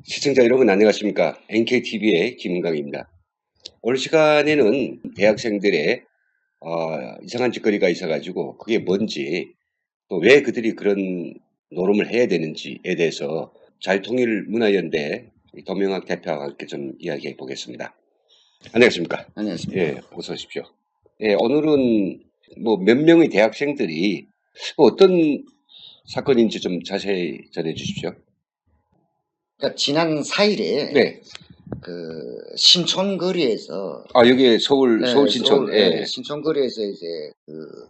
시청자 여러분 안녕하십니까? NKTV의 김은강입니다. 오늘 시간에는 대학생들의 이상한 짓거리가 있어가지고 그게 뭔지 또 왜 그들이 그런 노름을 해야 되는지에 대해서 자유통일문화연대 도명학 대표와 함께 좀 이야기해 보겠습니다. 안녕하십니까? 안녕하십니까. 예, 어서 오십시오. 예, 오늘은 뭐 몇 명의 대학생들이 어떤 사건인지 좀 자세히 전해 주십시오. 그러니까 지난 4일에 네. 그 신촌거리에서 여기 서울 신촌. 예. 신촌거리에서 이제 그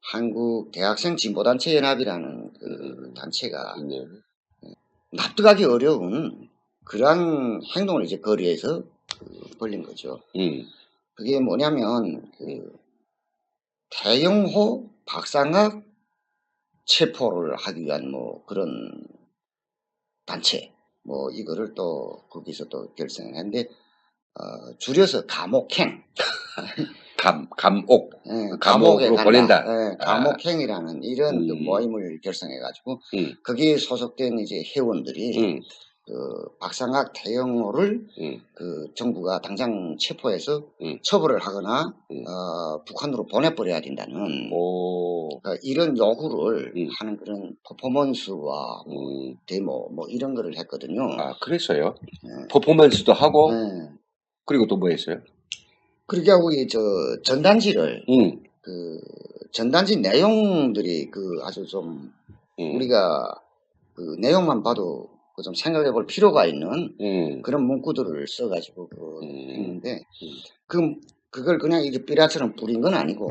한국 대학생 진보단체 연합이라는 그 단체가 네. 납득하기 어려운 그러한 행동을 이제 거리에서 벌린 거죠. 그게 뭐냐면 그 태영호 박상학 체포를 하기 위한 뭐 그런 단체 뭐 이거를 또 거기서 또 결성을 했는데 줄여서 감옥행. 감옥. 예, 감옥으로 간다. 보낸다. 예, 감옥행이라는 이런 그 모임을 결성해가지고 거기에 소속된 이제 회원들이 그 박상학 태영호를 그 정부가 당장 체포해서 처벌을 하거나 북한으로 보내버려야 된다는 그러니까 이런 요구를 하는 그런 퍼포먼스와 데모 뭐 이런 거를 했거든요. 그래서요? 퍼포먼스도 하고 그리고 또 뭐 했어요? 그렇게 하고 저 전단지를 그 전단지 내용들이 그 아주 좀 우리가 그 내용만 봐도 그 좀 생각해 볼 필요가 있는 그런 문구들을 써가지고 했는데 그걸 그냥 이렇게 삐라처럼 뿌린 건 아니고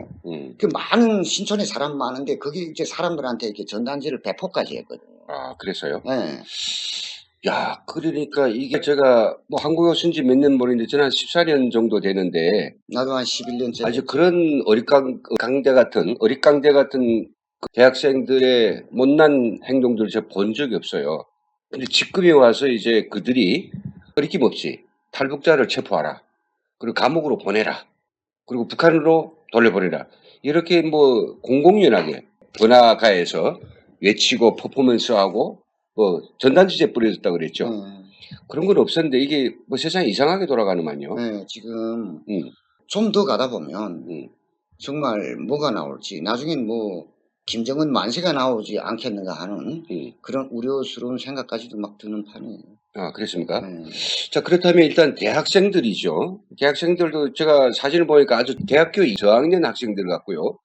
그 많은 신촌에 사람 많은데 거기 이제 사람들한테 이렇게 전단지를 배포까지 했거든요. 그래서요? 네. 야, 그러니까 이게 제가 뭐 한국에 오신 지 몇 년 모르는데 저는 한 14년 정도 되는데 나도 한 11년째. 아주 그런 어릿강대 같은 그 대학생들의 못난 행동들을 제가 본 적이 없어요. 근데 지금에 와서 이제 그들이 거리낌 없이 탈북자를 체포하라. 그리고 감옥으로 보내라. 그리고 북한으로 돌려보내라. 이렇게 뭐 공공연하게 번화가에서 외치고 퍼포먼스하고 뭐 전단지제 뿌려졌다고 그랬죠. 그런 건 없었는데 이게 뭐 세상이 이상하게 돌아가는만요. 네, 지금 좀 더 가다 보면 정말 뭐가 나올지 나중엔 뭐 김정은 만세가 나오지 않겠는가 하는 그런 우려스러운 생각까지도 막 드는 판이에요. 그렇습니까? 자, 그렇다면 일단 대학생들이죠. 대학생들도 제가 사진을 보니까 아주 대학교 저학년 학생들 같고요.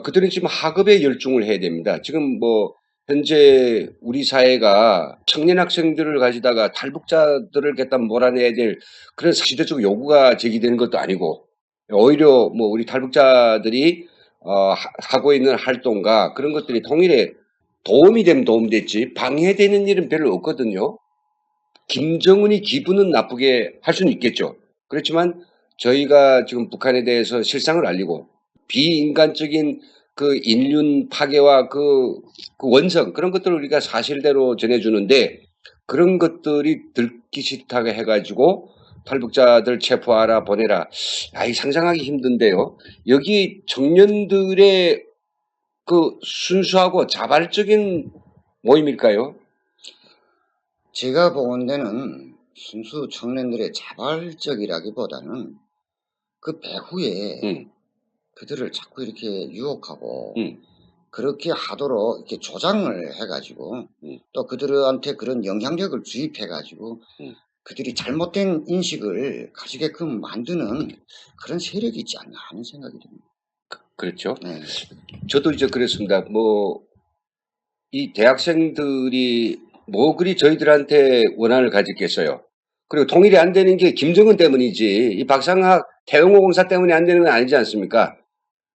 그들은 지금 학업에 열중을 해야 됩니다. 지금 뭐 현재 우리 사회가 청년 학생들을 가지다가 탈북자들을 갖다 몰아내야 될 그런 시대적 요구가 제기되는 것도 아니고 오히려 뭐 우리 탈북자들이 하고 있는 활동과 그런 것들이 통일에 도움이 되면 도움됐지 방해되는 일은 별로 없거든요. 김정은이 기분은 나쁘게 할 수는 있겠죠. 그렇지만 저희가 지금 북한에 대해서 실상을 알리고 비인간적인 그 인륜 파괴와 그 원성 그런 것들을 우리가 사실대로 전해주는데 그런 것들이 듣기 싫다고 해가지고 탈북자들 체포하라 보내라. 이 상상하기 힘든데요. 여기 청년들의 그 순수하고 자발적인 모임일까요? 제가 본 데는 순수 청년들의 자발적이라기보다는 그 배후에 그들을 자꾸 이렇게 유혹하고 그렇게 하도록 이렇게 조장을 해가지고 또 그들한테 그런 영향력을 주입해가지고 그들이 잘못된 인식을 가지게끔 만드는 그런 세력이 있지 않나 하는 생각이 듭니다. 그렇죠. 네. 저도 이제 그랬습니다. 뭐, 이 대학생들이 뭐 그리 저희들한테 원한을 가졌겠어요. 그리고 통일이 안 되는 게 김정은 때문이지, 이 박상학 태영호 공사 때문에 안 되는 건 아니지 않습니까?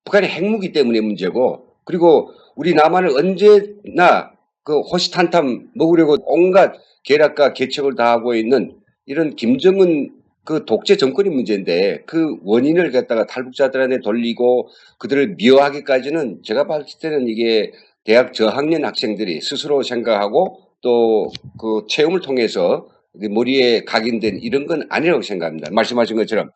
북한의 핵무기 때문에 문제고, 그리고 우리 남한을 언제나 그 호시탄탐 먹으려고 온갖 계략과 계책을 다 하고 있는 이런 김정은 그 독재 정권이 문제인데 그 원인을 갖다가 탈북자들한테 돌리고 그들을 미워하기까지는 제가 봤을 때는 이게 대학 저학년 학생들이 스스로 생각하고 또 그 체험을 통해서 머리에 각인된 이런 건 아니라고 생각합니다. 말씀하신 것처럼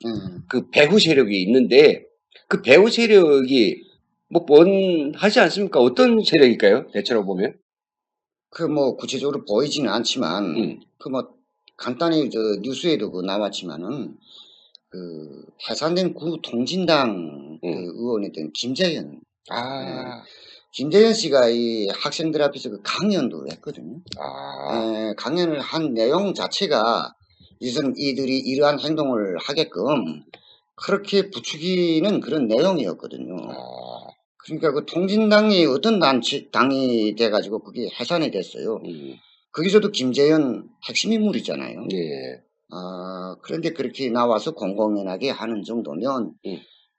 그 배후 세력이 있는데 그 배후 세력이 뭐 뻔하지 않습니까? 어떤 세력일까요? 대체로 보면. 그 뭐 구체적으로 보이지는 않지만 그 뭐 간단히 저 뉴스에도 그 나왔지만은 그 해산된 구 통진당 그 의원이었던 김재현. 아, 김재현 씨가 이 학생들 앞에서 그 강연도 했거든요. 강연을 한 내용 자체가 이들이 이러한 행동을 하게끔 그렇게 부추기는 그런 내용이었거든요. 그러니까 그 통진당이 어떤 당이 돼가지고 그게 해산이 됐어요. 거기서도 김재현 핵심 인물이잖아요. 예. 그런데 그렇게 나와서 공공연하게 하는 정도면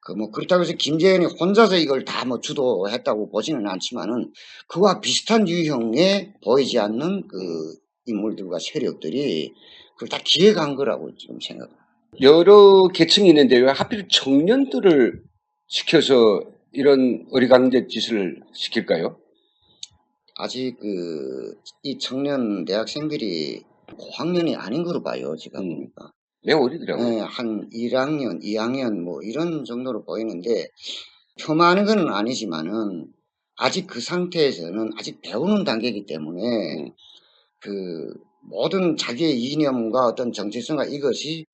그 뭐 그렇다고 해서 김재현이 혼자서 이걸 다 뭐 주도했다고 보지는 않지만은 그와 비슷한 유형의 보이지 않는 그 인물들과 세력들이 그걸 다 기획한 거라고 지금 생각합니다. 여러 계층이 있는데 왜 하필 청년들을 시켜서 이런 어리광대 짓을 시킬까요? 아직 이 청년 대학생들이 고학년이 아닌 거로 봐요, 제가 보니까. 매우 어리더라고요. 네, 한 1학년, 2학년 뭐 이런 정도로 보이는데 폄하하는 건 아니지만은 아직 그 상태에서는 아직 배우는 단계이기 때문에 그 모든 자기의 이념과 어떤 정체성과 이것이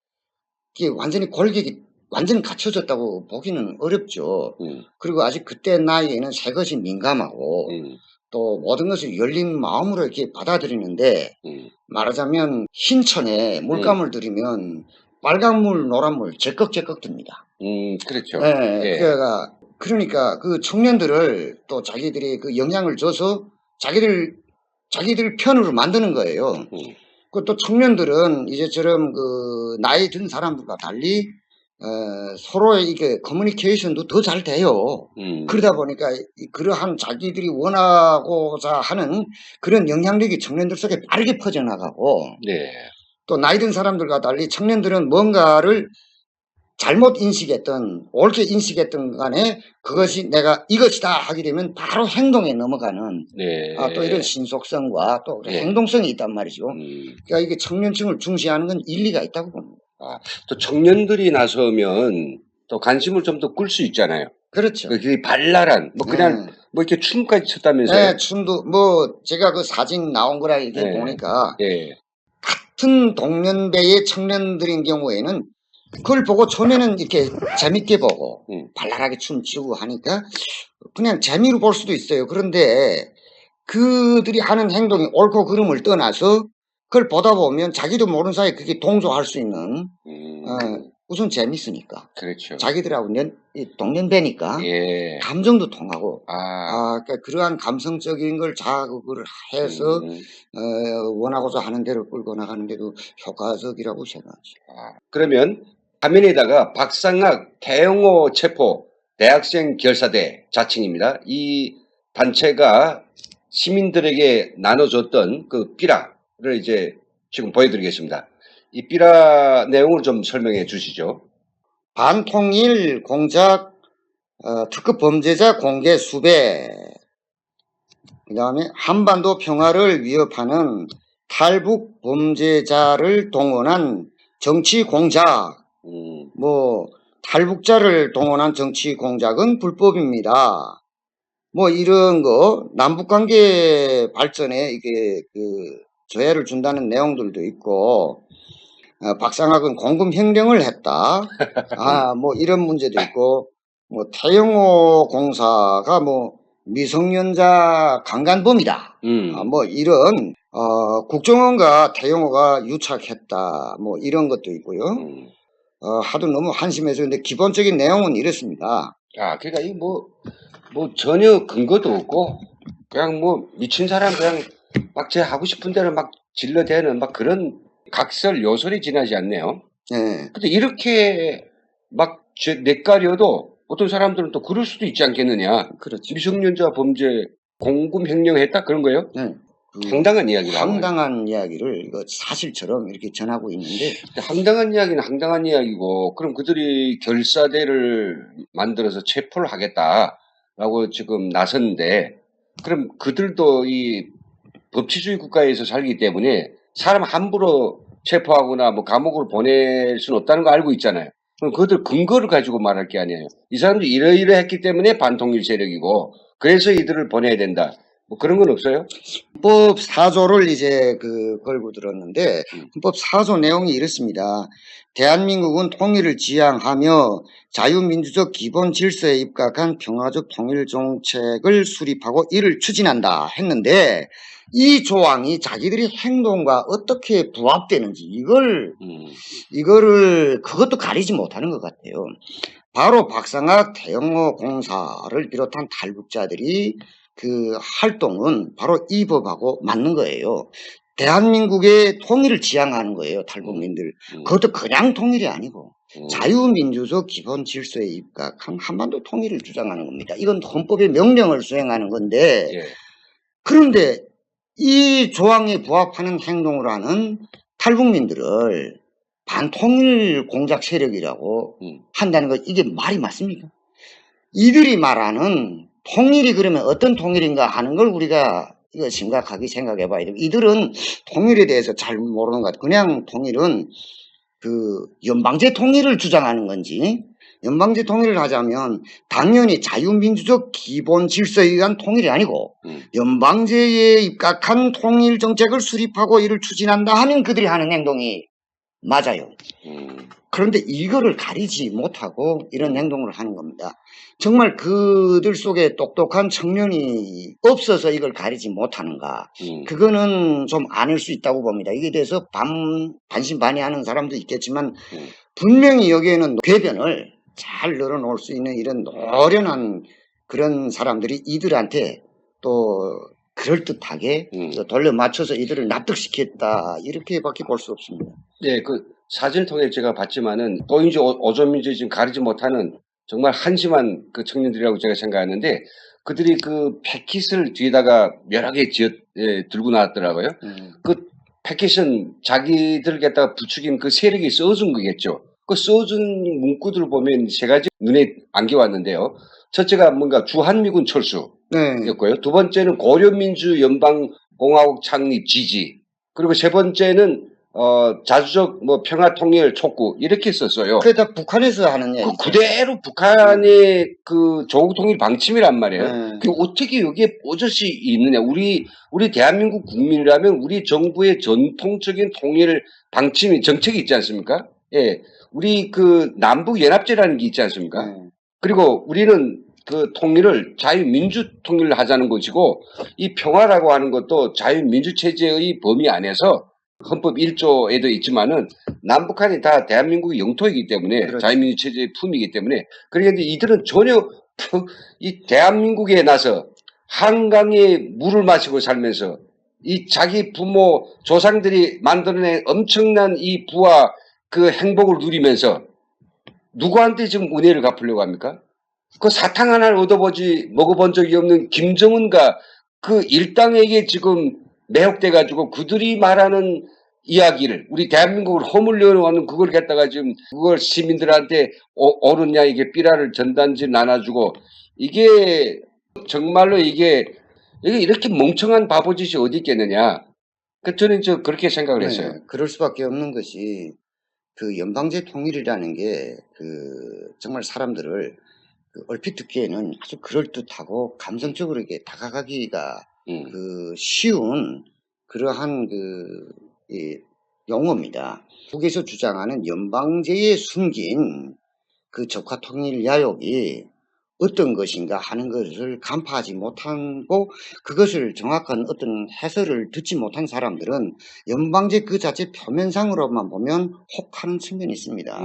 이게 완전히 골격이 완전히 갖춰졌다고 보기는 어렵죠. 그리고 아직 그때 나이에는 새 것이 민감하고 또 모든 것을 열린 마음으로 이렇게 받아들이는데 말하자면 흰천에 물감을 들이면 빨간물, 노란물 제꺽제꺽 듭니다. 그렇죠. 네, 예. 그러니까 그 청년들을 또 자기들이 그 영향을 줘서 자기들 편으로 만드는 거예요. 또 청년들은 이제처럼 그 나이 든 사람들과 달리 서로의 이게 커뮤니케이션도 더 잘 돼요. 그러다 보니까 그러한 자기들이 원하고자 하는 그런 영향력이 청년들 속에 빠르게 퍼져나가고 네. 또 나이 든 사람들과 달리 청년들은 뭔가를 잘못 인식했던 옳게 인식했던 간에 그것이 내가 이것이다 하게 되면 바로 행동에 넘어가는 네. 또 이런 신속성과 또 네. 행동성이 있단 말이죠. 그러니까 이게 청년층을 중시하는 건 일리가 있다고 봅니다. 또 청년들이 나서면 또 관심을 좀 더 끌 수 있잖아요. 그렇죠. 그게 발랄한 뭐 그냥 뭐 이렇게 춤까지 췄다면서요? 네, 춤도 뭐 제가 그 사진 나온 거라 이렇게 보니까 같은 동년배의 청년들인 경우에는 그걸 보고 처음에는 이렇게 재밌게 보고 발랄하게 춤추고 하니까 그냥 재미로 볼 수도 있어요. 그런데 그들이 하는 행동이 옳고 그름을 떠나서 그걸 보다 보면 자기도 모르는 사이에 그게 동조할 수 있는 우선 재밌으니까. 그렇죠. 자기들하고 동년배니까 감정도 통하고 그러니까 그러한 감성적인 걸 자극을 해서 원하고자 하는 대로 끌고 나가는데도 효과적이라고 생각하죠. 그러면 화면에다가 박상학 태영호 체포 대학생 결사대 자칭입니다. 이 단체가 시민들에게 나눠줬던 그 삐라를 이제 지금 보여드리겠습니다. 이 삐라 내용을 좀 설명해 주시죠. 반통일 공작 특급 범죄자 공개 수배, 그 다음에 한반도 평화를 위협하는 탈북 범죄자를 동원한 정치 공작, 뭐 탈북자를 동원한 정치 공작은 불법입니다. 뭐 이런 거 남북관계 발전에 이게 그 조회를 준다는 내용들도 있고 박상학은 공금횡령을 했다. 뭐 이런 문제도 있고 뭐 태영호 공사가 뭐 미성년자 강간범이다. 뭐 이런 국정원과 태영호가 유착했다. 뭐 이런 것도 있고요. 하도 너무 한심해서 근데 기본적인 내용은 이렇습니다. 그러니까 이 뭐 전혀 근거도 없고 그냥 뭐 미친 사람 그냥 막 제 하고 싶은 대로 막 질러대는 막 그런 각설 요설이 지나지 않네요. 네. 근데 이렇게 막 뇌까려도 어떤 사람들은 또 그럴 수도 있지 않겠느냐. 그렇죠. 미성년자 범죄 공금 횡령했다 그런 거예요? 네. 황당한 이야기를 황당한 이야기를 이거 사실처럼 이렇게 전하고 있는데 황당한 이야기는 황당한 이야기고 그럼 그들이 결사대를 만들어서 체포를 하겠다라고 지금 나섰는데 그럼 그들도 이 법치주의 국가에서 살기 때문에 사람 함부로 체포하거나 뭐 감옥으로 보낼 수는 없다는 거 알고 있잖아요. 그럼 그들 근거를 가지고 말할 게 아니에요. 이 사람들이 이러이러했기 때문에 반통일 세력이고 그래서 이들을 보내야 된다. 뭐 그런 건 없어요? 헌법 4조를 이제 걸고 들었는데, 헌법 4조 내용이 이렇습니다. 대한민국은 통일을 지향하며 자유민주적 기본 질서에 입각한 평화적 통일 정책을 수립하고 이를 추진한다 했는데, 이 조항이 자기들의 행동과 어떻게 부합되는지 이거를 그것도 가리지 못하는 것 같아요. 바로 박상학 대영호 공사를 비롯한 탈북자들이 그 활동은 바로 이 법하고 맞는 거예요. 대한민국의 통일을 지향하는 거예요, 탈북민들. 그것도 그냥 통일이 아니고 자유민주적 기본 질서에 입각한 한반도 통일을 주장하는 겁니다. 이건 헌법의 명령을 수행하는 건데, 예. 그런데 이 조항에 부합하는 행동을 하는 탈북민들을 반통일 공작 세력이라고 한다는 거, 이게 말이 맞습니까? 이들이 말하는 통일이 그러면 어떤 통일인가 하는 걸 우리가 이거 심각하게 생각해 봐야 돼요. 이들은 통일에 대해서 잘 모르는 것 같아요. 그냥 통일은 그 연방제 통일을 주장하는 건지, 연방제 통일을 하자면 당연히 자유민주적 기본 질서에 의한 통일이 아니고 연방제에 입각한 통일 정책을 수립하고 이를 추진한다 하면 그들이 하는 행동이 맞아요. 그런데 이거를 가리지 못하고 이런 행동을 하는 겁니다. 정말 그들 속에 똑똑한 청년이 없어서 이걸 가리지 못하는가. 그거는 좀 아닐 수 있다고 봅니다. 이게 대해서 반신반의하는 사람도 있겠지만 분명히 여기에는 궤변을 잘 늘어놓을 수 있는 이런 노련한 그런 사람들이 이들한테 또 그럴듯하게 돌려 맞춰서 이들을 납득시켰다, 이렇게밖에 볼 수 없습니다. 네, 그 사진을 통해 제가 봤지만은 또인지 오조민지 지금 가리지 못하는 정말 한심한 그 청년들이라고 제가 생각하는데, 그들이 그 패킷을 뒤에다가 여러 개 들고 나왔더라고요. 그 패킷은 자기들 갖다가 부추긴 그 세력이 써준 거겠죠. 그 써준 문구들을 보면 세 가지 눈에 안겨왔는데요. 첫째가 뭔가 주한미군 철수였고요. 두 번째는 고려민주 연방공화국 창립 지지. 그리고 세 번째는 자주적 뭐 평화통일 촉구 이렇게 썼어요. 그게 다 북한에서 하는 얘기죠. 그대로 북한의 그 조국통일 방침이란 말이에요. 그 어떻게 여기에 버젓이 있느냐? 우리 대한민국 국민이라면 우리 정부의 전통적인 통일 방침이 정책이 있지 않습니까? 예, 우리 그 남북 연합제라는 게 있지 않습니까? 그리고 우리는 그 통일을 자유민주 통일을 하자는 것이고, 이 평화라고 하는 것도 자유민주 체제의 범위 안에서 헌법 1조에도 있지만은 남북한이 다 대한민국의 영토이기 때문에, 그렇죠. 자유민주 체제의 품이기 때문에. 그런데 이들은 전혀 이 대한민국에 나서 한강에 물을 마시고 살면서 이 자기 부모 조상들이 만들어낸 엄청난 이 부와 그 행복을 누리면서 누구한테 지금 은혜를 갚으려고 합니까? 그 사탕 하나를 먹어본 적이 없는 김정은과 그 일당에게 지금 매혹돼 가지고 그들이 말하는 이야기를, 우리 대한민국을 허물려는 그걸 갖다가 지금 그걸 시민들한테 옳으냐, 이게 삐라를 전단지 나눠주고, 이게 정말로 이게 이렇게 멍청한 바보짓이 어디 있겠느냐. 저는 그렇게 생각을 했어요. 네, 그럴 수밖에 없는 것이 그 연방제 통일이라는 게 정말 사람들을 얼핏 듣기에는 아주 그럴듯하고 감성적으로 이렇게 다가가기가 쉬운 그러한 용어입니다. 북에서 주장하는 연방제에 숨긴 그 적화통일 야욕이 어떤 것인가 하는 것을 간파하지 못하고 그것을 정확한 어떤 해설을 듣지 못한 사람들은 연방제 그 자체 표면상으로만 보면 혹하는 측면이 있습니다.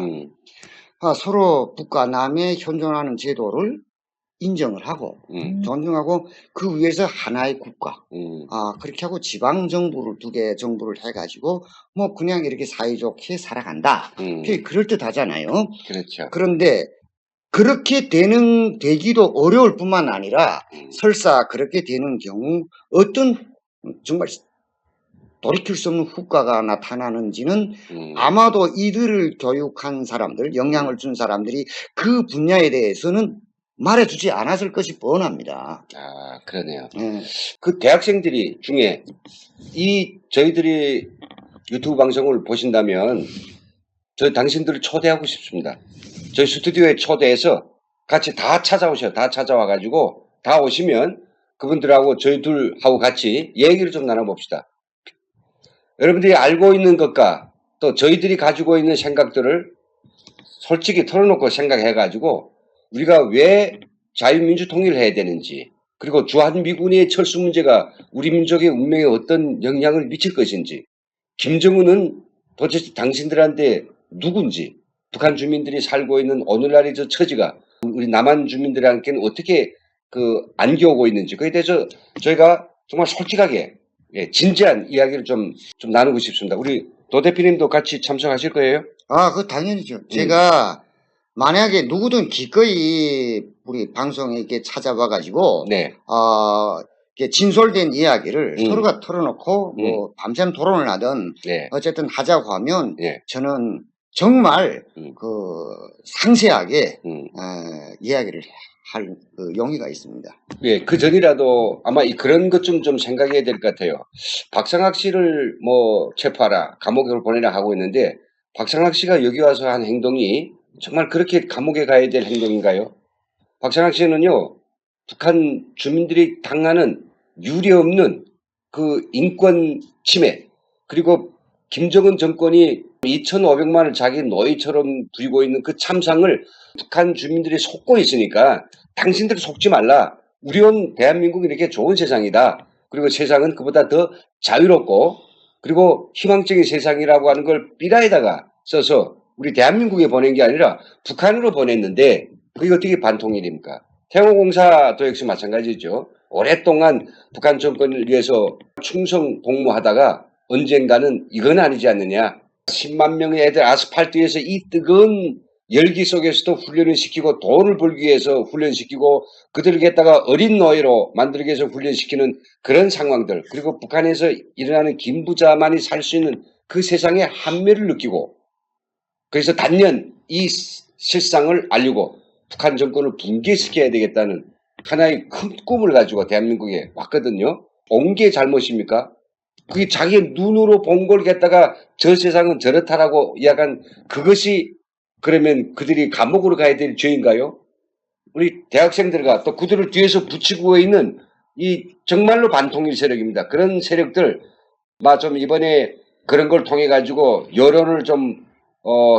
서로 북과 남에 현존하는 제도를 인정을 하고 존중하고 그 위에서 하나의 국가, 그렇게 하고 지방 정부를 두 개 정부를 해가지고 뭐 그냥 이렇게 사이좋게 살아간다. 그게 그럴듯하잖아요. 그렇죠. 그런데 그렇게 되기도 어려울 뿐만 아니라 설사 그렇게 되는 경우 어떤 정말 돌이킬 수 없는 후과가 나타나는지는 아마도 이들을 교육한 사람들, 영향을 준 사람들이 그 분야에 대해서는 말해주지 않았을 것이 뻔합니다. 아, 그러네요. 그 대학생들이 중에 저희들이 유튜브 방송을 보신다면 당신들을 초대하고 싶습니다. 저희 스튜디오에 초대해서 같이 다 찾아오셔요. 다 찾아와가지고 다 오시면 그분들하고 저희 둘하고 같이 얘기를 좀 나눠봅시다. 여러분들이 알고 있는 것과 또 저희들이 가지고 있는 생각들을 솔직히 털어놓고 생각해가지고 우리가 왜 자유민주 통일을 해야 되는지, 그리고 주한미군의 철수 문제가 우리 민족의 운명에 어떤 영향을 미칠 것인지, 김정은은 도대체 당신들한테 누군지, 북한 주민들이 살고 있는 오늘날의 저 처지가 우리 남한 주민들한테는 어떻게 안겨오고 있는지, 그에 대해서 저희가 정말 솔직하게 진지한 이야기를 좀 나누고 싶습니다. 우리 도 대표님도 같이 참석하실 거예요? 그 당연히죠. 제가 만약에 누구든 기꺼이 우리 방송에 이렇게 찾아와가지고, 네. 이렇게 진솔된 이야기를 서로가 털어놓고, 밤샘 토론을 하든, 네. 어쨌든 하자고 하면, 네. 저는 정말, 상세하게, 이야기를 할 용의가 있습니다. 예, 그 전이라도 아마 그런 것 좀 생각해야 될 것 같아요. 박상학 씨를 체포하라, 감옥에 보내라 하고 있는데, 박상학 씨가 여기 와서 한 행동이 정말 그렇게 감옥에 가야 될 행동인가요? 박상학 씨는요, 북한 주민들이 당하는 유례없는 그 인권 침해, 그리고 김정은 정권이 2,500만을 자기 노예처럼 부리고 있는 그 참상을 북한 주민들이 속고 있으니까 당신들 속지 말라. 우리 온 대한민국이 이렇게 좋은 세상이다. 그리고 세상은 그보다 더 자유롭고 그리고 희망적인 세상이라고 하는 걸 삐라에다가 써서 우리 대한민국에 보낸 게 아니라 북한으로 보냈는데 그게 어떻게 반통일입니까? 태호공사도 역시 마찬가지죠. 오랫동안 북한 정권을 위해서 충성 복무하다가 언젠가는 이건 아니지 않느냐. 10만 명의 애들 아스팔트에서 이 뜨거운 열기 속에서도 훈련을 시키고 돈을 벌기 위해서 훈련시키고 그들을 갖다가 어린 노예로 만들기 위해서 훈련시키는 그런 상황들, 그리고 북한에서 일어나는 김부자만이 살 수 있는 그 세상의 한멸을 느끼고, 그래서 단연 이 실상을 알리고 북한 정권을 붕괴시켜야 되겠다는 하나의 큰 꿈을 가지고 대한민국에 왔거든요. 온 게 잘못입니까? 그게 자기 눈으로 본 걸 갖다가 저 세상은 저렇다라고 이야기한 그것이 그러면 그들이 감옥으로 가야 될 죄인가요? 우리 대학생들과 또 그들을 뒤에서 붙이고 있는 이 정말로 반통일 세력입니다. 그런 세력들 좀 이번에 그런 걸 통해 가지고 여론을 좀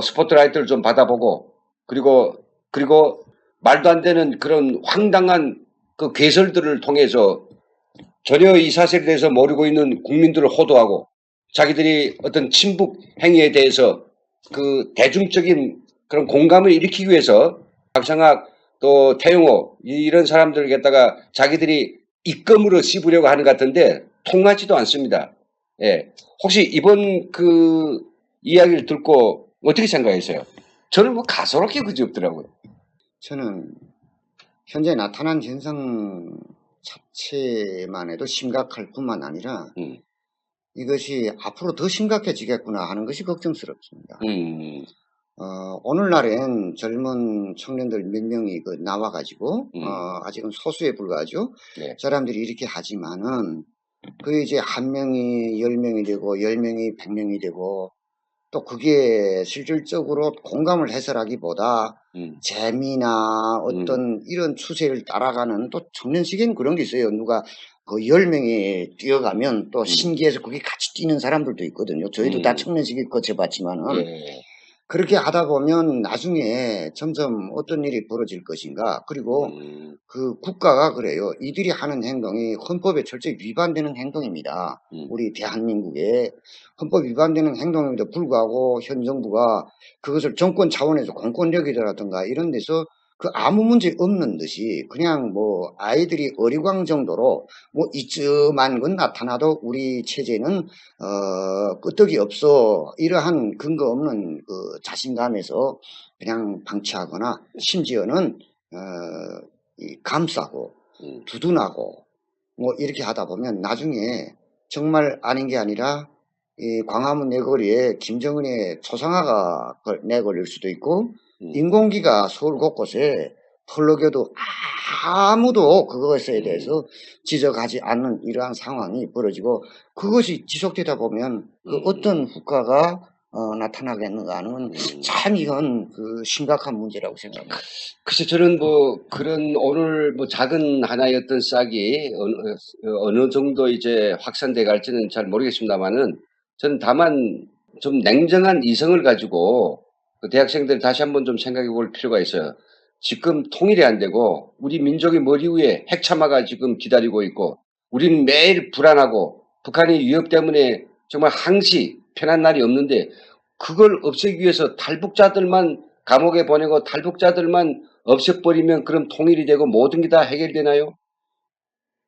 스포트라이트를 좀 받아보고 그리고 말도 안 되는 그런 황당한 그 괴설들을 통해서 전혀 이 사실에 대해서 모르고 있는 국민들을 호도하고 자기들이 어떤 친북 행위에 대해서 그 대중적인 그런 공감을 일으키기 위해서 박상학 또 태용호 이런 사람들을 갖다가 자기들이 입금으로 씹으려고 하는 것 같은데 통하지도 않습니다. 예. 혹시 이번 그 이야기를 듣고 어떻게 생각하세요? 저는 가소롭게 그지 없더라고요. 저는 현재 나타난 현상 자체만 해도 심각할 뿐만 아니라 이것이 앞으로 더 심각해지겠구나 하는 것이 걱정스럽습니다. 오늘날엔 젊은 청년들 몇 명이 나와가지고 아직은 소수에 불과하죠. 네. 사람들이 이렇게 하지만은 그 이제 한 명이 10명이 되고 10명이 100명이 되고 또 그게 실질적으로 공감을 해서라기보다 재미나 어떤 이런 추세를 따라가는 또 청년식에는 그런 게 있어요. 누가 그 10명이 뛰어가면 또 신기해서 거기 같이 뛰는 사람들도 있거든요. 저희도 다 청년식에 거쳐봤지만은 그렇게 하다 보면 나중에 점점 어떤 일이 벌어질 것인가. 그리고 그 국가가 그래요. 이들이 하는 행동이 헌법에 철저히 위반되는 행동입니다. 우리 대한민국에 헌법 위반되는 행동임에도 불구하고 현 정부가 그것을 정권 차원에서 공권력이라든가 이런 데서 그 아무 문제 없는 듯이 그냥 아이들이 어리광 정도로 이쯤한 건 나타나도 우리 체제는 끄떡이 없어 이러한 근거 없는 그 자신감에서 그냥 방치하거나 심지어는 감싸고 두둔하고 이렇게 하다 보면 나중에 정말 아닌 게 아니라 이 광화문 내거리에 김정은의 초상화가 내걸릴 수도 있고 인공기가 서울 곳곳에 펄럭여도 아무도 그것에 대해서 지적하지 않는 이러한 상황이 벌어지고 그것이 지속되다 보면 그 어떤 국가가 나타나겠는가 하는 참 이건 그 심각한 문제라고 생각합니다. 글쎄, 저는 뭐, 그런 오늘 뭐 작은 하나의 어떤 싹이 어느 정도 이제 확산돼 갈지는 잘 모르겠습니다만은 저는 다만 좀 냉정한 이성을 가지고 그 대학생들 다시 한번 좀 생각해 볼 필요가 있어요. 지금 통일이 안 되고 우리 민족의 머리 위에 핵참화가 지금 기다리고 있고 우리는 매일 불안하고 북한의 위협 때문에 정말 항시 편한 날이 없는데 그걸 없애기 위해서 탈북자들만 감옥에 보내고 탈북자들만 없애버리면 그럼 통일이 되고 모든 게 다 해결되나요?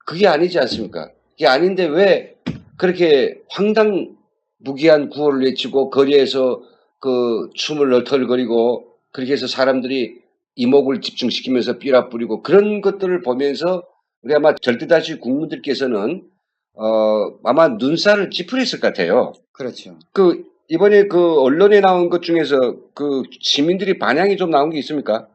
그게 아니지 않습니까? 그게 아닌데 왜 그렇게 황당무계한 구호를 외치고 거리에서 그 춤을 너털거리고 그렇게 해서 사람들이 이목을 집중시키면서 삐라 뿌리고 그런 것들을 보면서 우리 아마 절대다수 국민들께서는 아마 눈살을 찌푸렸을 것 같아요. 그렇죠. 그 이번에 그 언론에 나온 것 중에서 그 시민들이 반향이 좀 나온 게 있습니까?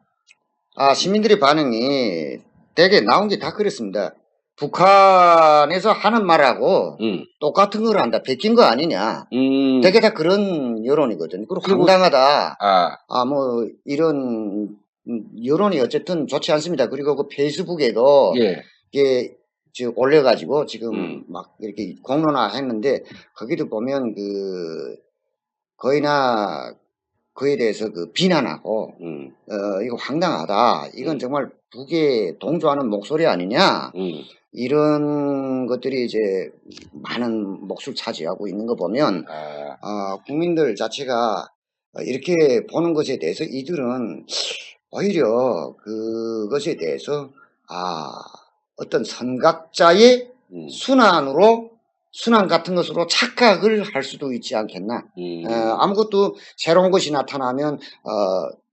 시민들의 반응이 되게 나온 게 다 그렇습니다. 북한에서 하는 말하고 똑같은 걸 한다. 베낀 거 아니냐. 되게 다 그런 여론이거든요. 그리고 황당하다. 뭐 이런 여론이 어쨌든 좋지 않습니다. 그리고 그 페이스북에도 이게 올려가지고 지금 막 이렇게 공론화 했는데 거기도 보면 거의나 그에 대해서 비난하고 이거 황당하다. 이건 정말 북에 동조하는 목소리 아니냐. 이런 것들이 이제 많은 몫을 차지하고 있는 거 보면 국민들 자체가 이렇게 보는 것에 대해서 이들은 오히려 그것에 대해서 어떤 선각자의 순환 같은 것으로 착각을 할 수도 있지 않겠나. 아무것도 새로운 것이 나타나면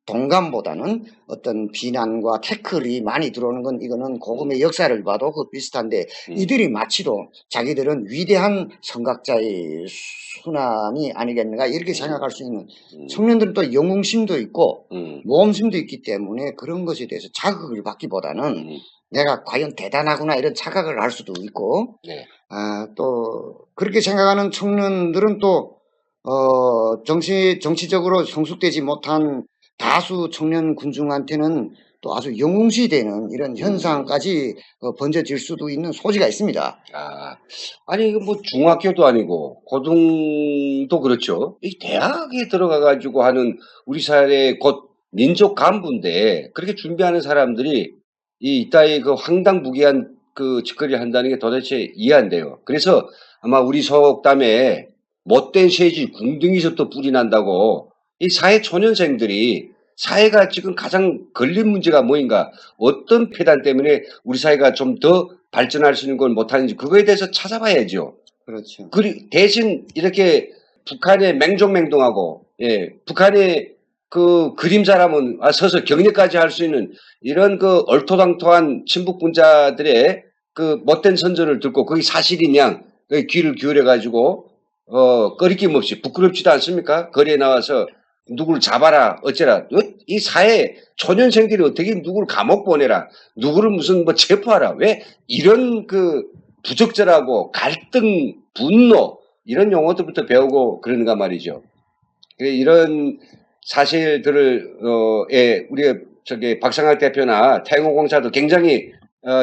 동감보다는 어떤 비난과 태클이 많이 들어오는 건 이거는 고금의 역사를 봐도 그 비슷한데 이들이 마치도 자기들은 위대한 선각자의 순환이 아니겠는가 이렇게 생각할 수 있는 청년들은 또 영웅심도 있고 모험심도 있기 때문에 그런 것에 대해서 자극을 받기보다는 내가 과연 대단하구나 이런 착각을 할 수도 있고 또 그렇게 생각하는 청년들은 또 정치적으로 성숙되지 못한 다수 청년 군중한테는 또 아주 영웅시되는 이런 현상까지 번져질 수도 있는 소지가 있습니다. 아니 이거 뭐 중학교도 아니고 고등도 그렇죠. 이 대학에 들어가 가지고 하는 우리 사회의 곧 민족 간부인데 그렇게 준비하는 사람들이 이따위 그 황당무계한 그 짓거리를 한다는 게 도대체 이해 안 돼요. 그래서 아마 우리 속담에 못된 쇠지 궁둥이서부터 뿌리 난다고 이 사회 초년생들이 사회가 지금 가장 걸린 문제가 뭐인가 어떤 폐단 때문에 우리 사회가 좀 더 발전할 수 있는 걸 못하는지 그거에 대해서 찾아봐야죠. 그렇죠. 대신 이렇게 북한에 맹종맹동하고 북한의 그 그림자라면 서서 격려까지 할 수 있는 이런 그 얼토당토한 친북분자들의 그 못된 선전을 듣고 그게 사실이냐 귀를 기울여 가지고 꺼리낌 없이 부끄럽지도 않습니까? 거리에 나와서 누구를 잡아라 어쩌라 이 사회 초년생들이 어떻게 누구를 감옥 보내라 누구를 무슨 뭐 체포하라 왜 이런 그 부적절하고 갈등 분노 이런 용어들부터 배우고 그러는가 말이죠. 이런 사실들을 우리가 저기 박상학 대표나 태영호공사도 굉장히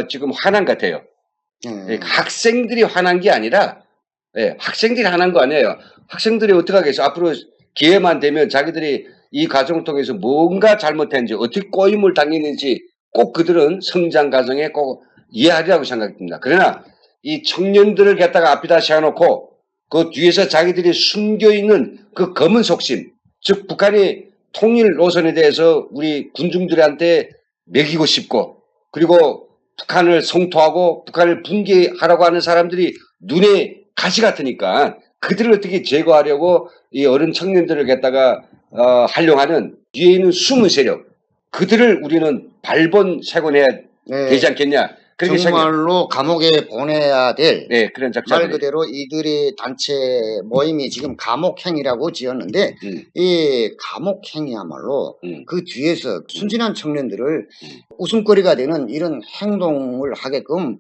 지금 화난 것 같아요. 학생들이 화난 게 아니라 학생들이 화난 거 아니에요. 학생들이 어떻게 하겠어? 앞으로 기회만 되면 자기들이 이 과정을 통해서 뭔가 잘못했는지 어떻게 꼬임을 당했는지 꼭 그들은 성장 과정에 꼭 이해하리라고 생각됩니다. 그러나 이 청년들을 갖다가 앞에다 세워놓고 그 뒤에서 자기들이 숨겨있는 그 검은 속심 즉 북한이 통일 노선에 대해서 우리 군중들한테 먹이고 싶고 그리고 북한을 성토하고 북한을 붕괴하라고 하는 사람들이 눈에 가시 같으니까 그들을 어떻게 제거하려고 이 어린 청년들을 갖다가 활용하는 뒤에 있는 숨은 세력 그들을 우리는 발본색원해야 되지 않겠냐. 정말로 감옥에 보내야 될 그런 말 그대로 이들의 단체 모임이 지금 감옥행위라고 지었는데 이 감옥행위야말로 그 뒤에서 순진한 청년들을 웃음거리가 되는 이런 행동을 하게끔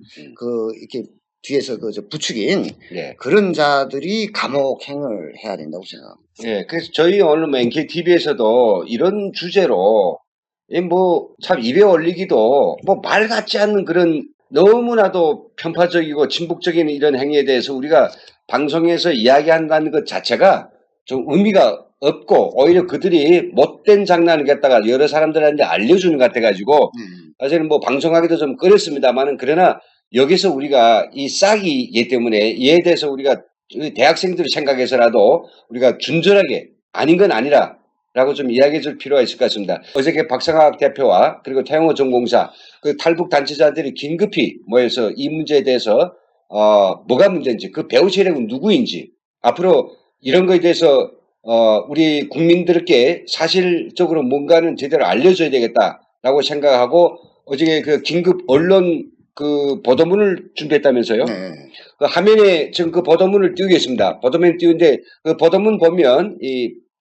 이렇게 뒤에서 그 부추긴 네. 그런 자들이 감옥행을 해야 된다고 생각합니다. 네, 그래서 저희 오늘 뭐 NKTV에서도 이런 주제로 뭐 참 입에 올리기도 뭐 말 같지 않는 그런 너무나도 편파적이고 진북적인 이런 행위에 대해서 우리가 방송에서 이야기한다는 것 자체가 좀 의미가 없고 오히려 그들이 못된 장난을 갖다가 여러 사람들한테 알려주는 것 같아가지고 사실은 뭐 방송하기도 좀 꺼렸습니다만은 그러나 여기서 우리가 이 싹이기 때문에 이에 대해서 우리가 대학생들 생각해서라도 우리가 준절하게 아닌 건 아니라 라고 좀 이야기해 줄 필요가 있을 것 같습니다. 어저께 박상학 대표와 그리고 태영호 전공사 그 탈북 단체자들이 긴급히 모여서 이 문제에 대해서 뭐가 문제인지 그 배후 세력은 누구인지 앞으로 이런 거에 대해서 우리 국민들께 사실적으로 뭔가는 제대로 알려줘야 되겠다라고 생각하고 어저께 그 긴급 언론 그 보도문을 준비했다면서요? 네. 그 화면에 지금 그 보도문을 띄우겠습니다. 보도문 띄우는데 그 보도문 보면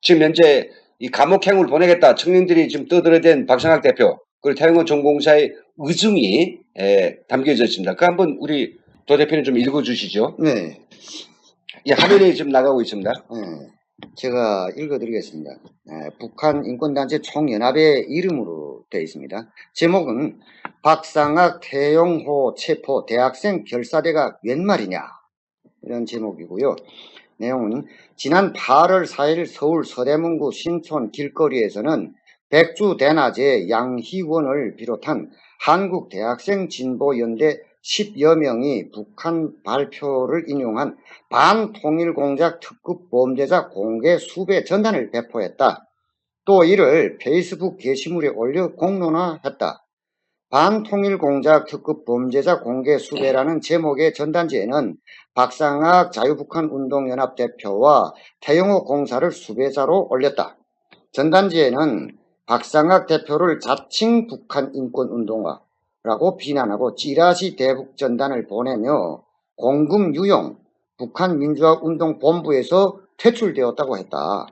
지금 현재 이 감옥행을 보내겠다 청년들이 지금 떠들어댄 박상학 대표 그리고 태영호 전공사의 의중이 담겨져 있습니다. 그 한번 우리 도 대표님 좀 읽어주시죠. 네. 이 화면에 지금 나가고 있습니다. 네. 제가 읽어드리겠습니다. 북한 인권단체 총연합의 이름으로 되어 있습니다. 제목은 박상학 태영호 체포 대학생 결사대가 웬 말이냐 이런 제목이고요. 내용은 지난 8월 4일 서울 서대문구 신촌 길거리에서는 백주 대낮에 양희원을 비롯한 한국대학생 진보연대 10여 명이 북한 발표를 인용한 반통일공작 특급 범죄자 공개 수배 전단을 배포했다. 또 이를 페이스북 게시물에 올려 공론화했다. 반통일공작 특급 범죄자 공개 수배라는 제목의 전단지에는 박상학 자유북한운동연합 대표와 태영호 공사를 수배자로 올렸다. 전단지에는 박상학 대표를 자칭 북한 인권운동가라고 비난하고 찌라시 대북 전단을 보내며 공금 유용 북한민주화운동본부에서 퇴출되었다고 했다.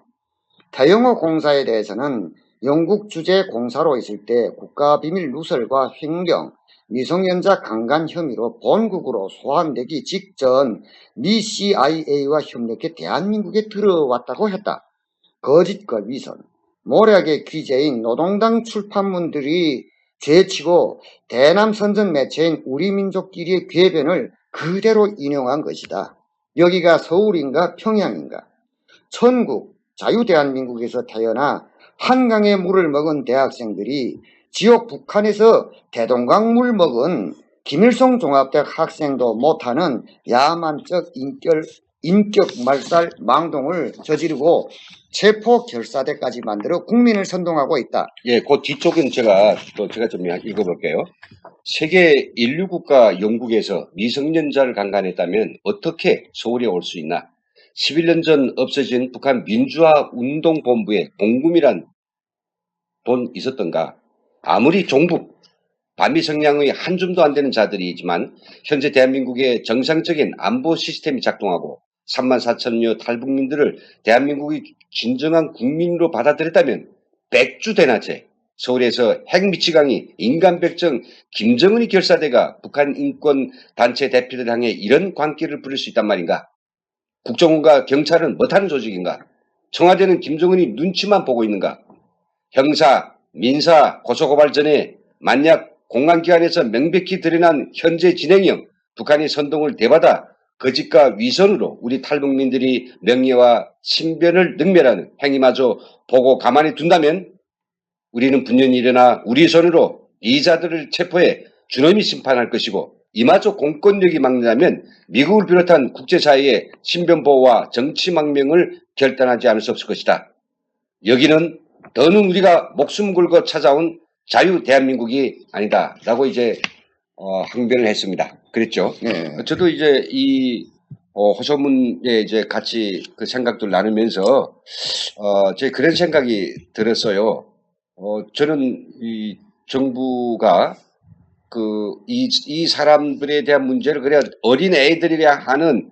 태영호 공사에 대해서는 영국 주재 공사로 있을 때 국가비밀 누설과 횡령, 미성년자 강간 혐의로 본국으로 소환되기 직전 미 CIA와 협력해 대한민국에 들어왔다고 했다. 거짓과 위선, 모략의 귀재인 노동당 출판문들이 죄치고 대남 선전 매체인 우리민족끼리의 궤변을 그대로 인용한 것이다. 여기가 서울인가 평양인가? 천국, 자유대한민국에서 태어나 한강의 물을 먹은 대학생들이 지옥 북한에서 대동강물 먹은 김일성 종합대학 학생도 못하는 야만적 인격 말살 망동을 저지르고 체포 결사대까지 만들어 국민을 선동하고 있다. 예, 그 뒤쪽은 제가 좀 읽어볼게요. 세계 인류국가 영국에서 미성년자를 강간했다면 어떻게 서울에 올 수 있나? 11년 전 없어진 북한 민주화운동본부에 공금이란 돈 있었던가? 아무리 종북, 반미 성향의 한 줌도 안 되는 자들이지만 현재 대한민국의 정상적인 안보 시스템이 작동하고 34,000여 탈북민들을 대한민국이 진정한 국민으로 받아들였다면 백주 대낮에 서울에서 핵미치광이 인간백정 김정은이 결사대가 북한 인권단체 대표들 향해 이런 광기를 부릴 수 있단 말인가? 국정원과 경찰은 못하는 조직인가? 청와대는 김정은이 눈치만 보고 있는가? 형사, 민사, 고소고발 전에 만약 공안기관에서 명백히 드러난 현재 진행형 북한의 선동을 대받아 거짓과 위선으로 우리 탈북민들이 명예와 신변을 능멸하는 행위마저 보고 가만히 둔다면 우리는 분연히 일어나 우리 손으로 이자들을 체포해 준엄히 심판할 것이고 이마저 공권력이 막는다면 미국을 비롯한 국제사회의 신변보호와 정치망명을 결단하지 않을 수 없을 것이다. 여기는 더는 우리가 목숨 걸고 찾아온 자유 대한민국이 아니다. 라고 이제 항변을 했습니다. 그랬죠. 네. 저도 이제 이 호소문에 이제 같이 그 생각들 나누면서 제 그런 생각이 들었어요. 저는 이 정부가 이 사람들에 대한 문제를 그냥 어린 애들이라 하는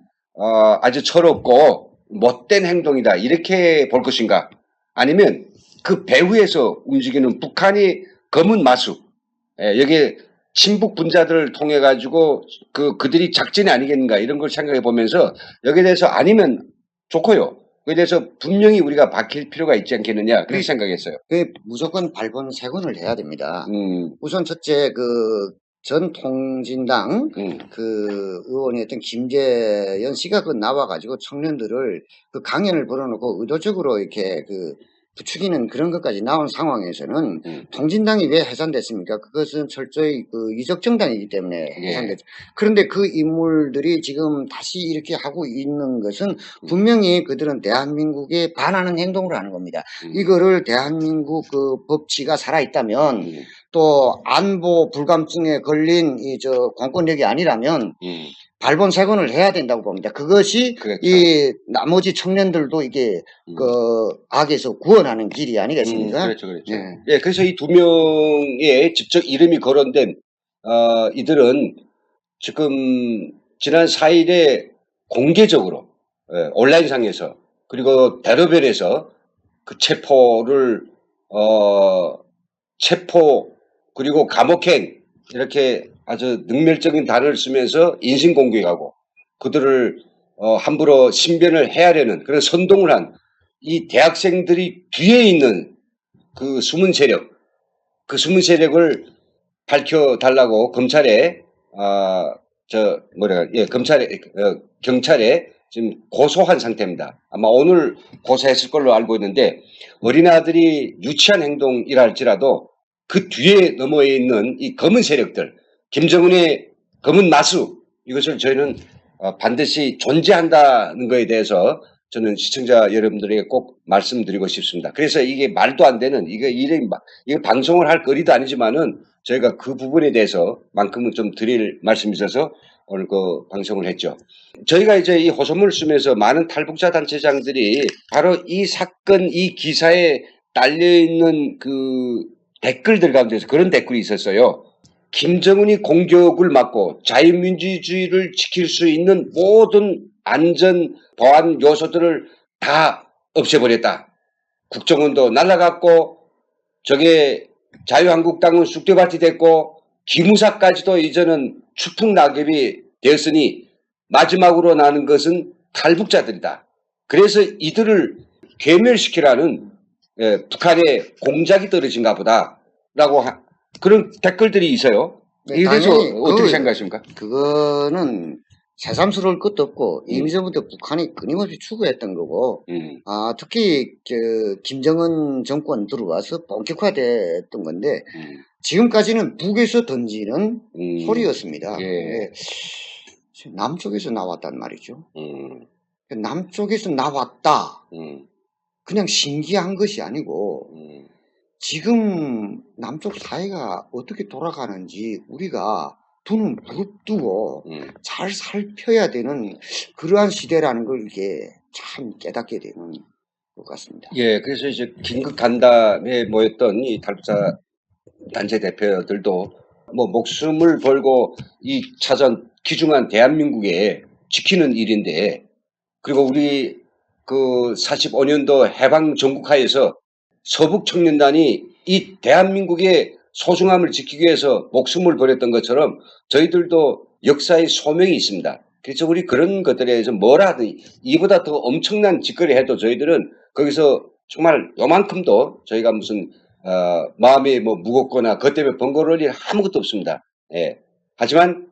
아주 철없고 못된 행동이다 이렇게 볼 것인가? 아니면 그 배후에서 움직이는 북한이 검은 마수, 여기에 친북 분자들을 통해 가지고 그들이 작전이 아니겠는가 이런 걸 생각해 보면서 여기에 대해서 아니면 좋고요. 그에 대해서 분명히 우리가 밝힐 필요가 있지 않겠느냐 그렇게 생각했어요. 무조건 발본 세건을 해야 됩니다. 우선 첫째 전 통진당 그 의원이었던 김재현 씨가 나와가지고 청년들을 강연을 벌여놓고 의도적으로 이렇게 부추기는 그런 것까지 나온 상황에서는 통진당이 왜 해산됐습니까? 그것은 철저히 이적 정당이기 때문에 해산됐죠. 그런데 그 인물들이 지금 다시 이렇게 하고 있는 것은 분명히 그들은 대한민국에 반하는 행동을 하는 겁니다. 이거를 대한민국 법치가 살아있다면 또 안보 불감증에 걸린 공권력이 아니라면 발본색원을 해야 된다고 봅니다. 그것이 그렇죠. 이 나머지 청년들도 이게 악에서 구원하는 길이 아니겠습니까? 그렇죠. 예, 그래서 이 두 명의 직접 이름이 거론된 이들은 지금 지난 4일에 공개적으로 온라인상에서 그리고 대로변에서 그 체포 그리고 감옥행 이렇게 아주 능멸적인 단어를 쓰면서 인신공격하고 그들을 함부로 신변을 헤아려는 그런 선동을 한 이 대학생들이 뒤에 있는 그 숨은 세력을 밝혀달라고 검찰에 경찰에 지금 고소한 상태입니다. 아마 오늘 고소했을 걸로 알고 있는데 어린아들이 유치한 행동이라 할지라도 그 뒤에 넘어에 있는 이 검은 세력들, 김정은의 검은 마수 이것을 저희는 반드시 존재한다는 것에 대해서 저는 시청자 여러분들에게 꼭 말씀드리고 싶습니다. 그래서 이게 말도 안 되는 이거 방송을 할 거리도 아니지만은 저희가 그 부분에 대해서만큼은 좀 드릴 말씀이 있어서 오늘 그 방송을 했죠. 저희가 이제 이 호소문을 쓰면서 많은 탈북자 단체장들이 바로 이 사건, 이 기사에 딸려있는 그 댓글들 가운데서 그런 댓글이 있었어요. 김정은이 공격을 막고 자유민주주의를 지킬 수 있는 모든 안전 보안 요소들을 다 없애버렸다. 국정원도 날아갔고 저게 자유한국당은 쑥대밭이 됐고 기무사까지도 이제는 추풍낙엽이 되었으니 마지막으로 나는 것은 탈북자들이다. 그래서 이들을 괴멸시키라는 북한의 공작이 떨어진가 보다라고 그런 댓글들이 있어요. 이에 대해서 어떻게 생각하십니까? 그거는 새삼스러울 것도 없고 이미 전부터 북한이 끊임없이 추구했던 거고 특히 김정은 정권 들어와서 본격화됐던 건데 지금까지는 북에서 던지는 소리였습니다. 예. 남쪽에서 나왔단 말이죠. 남쪽에서 나왔다. 그냥 신기한 것이 아니고 지금 남쪽 사회가 어떻게 돌아가는지 우리가 두 눈 부릅뜨고 잘 살펴야 되는 그러한 시대라는 걸 이게 참 깨닫게 되는 것 같습니다. 예, 그래서 이제 긴급 간담회에 모였던 이 탈북자 단체 대표들도 뭐 목숨을 걸고 이 찾은 귀중한 대한민국에 지키는 일인데 그리고 우리 그 45년도 해방 전국하에서 서북 청년단이 이 대한민국의 소중함을 지키기 위해서 목숨을 버렸던 것처럼 저희들도 역사의 소명이 있습니다. 그래서 우리 그런 것들에 대해서 뭐라 하든 이보다 더 엄청난 짓거리 해도 저희들은 거기서 정말 요만큼도 저희가 무슨 마음이 뭐 무겁거나 그것 때문에 번거로울 일 아무것도 없습니다. 예. 하지만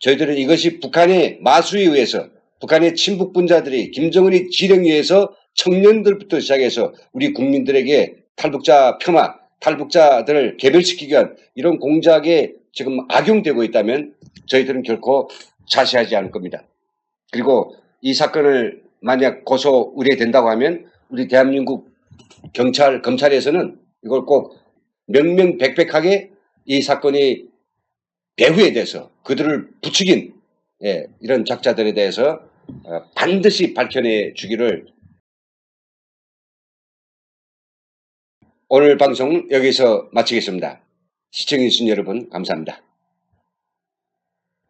저희들은 이것이 북한의 마수에 의해서 북한의 친북분자들이 김정은이 지령에 의해서 청년들부터 시작해서 우리 국민들에게 탈북자 폄하, 탈북자들을 개별시키기 위한 이런 공작에 지금 악용되고 있다면 저희들은 결코 자시하지 않을 겁니다. 그리고 이 사건을 만약 고소 의뢰된다고 하면 우리 대한민국 경찰, 검찰에서는 이걸 꼭 명명백백하게 이 사건이 배후에 대해서 그들을 부추긴 이런 작자들에 대해서 반드시 밝혀내 주기를 오늘 방송 여기서 마치겠습니다. 시청해주신 여러분 감사합니다.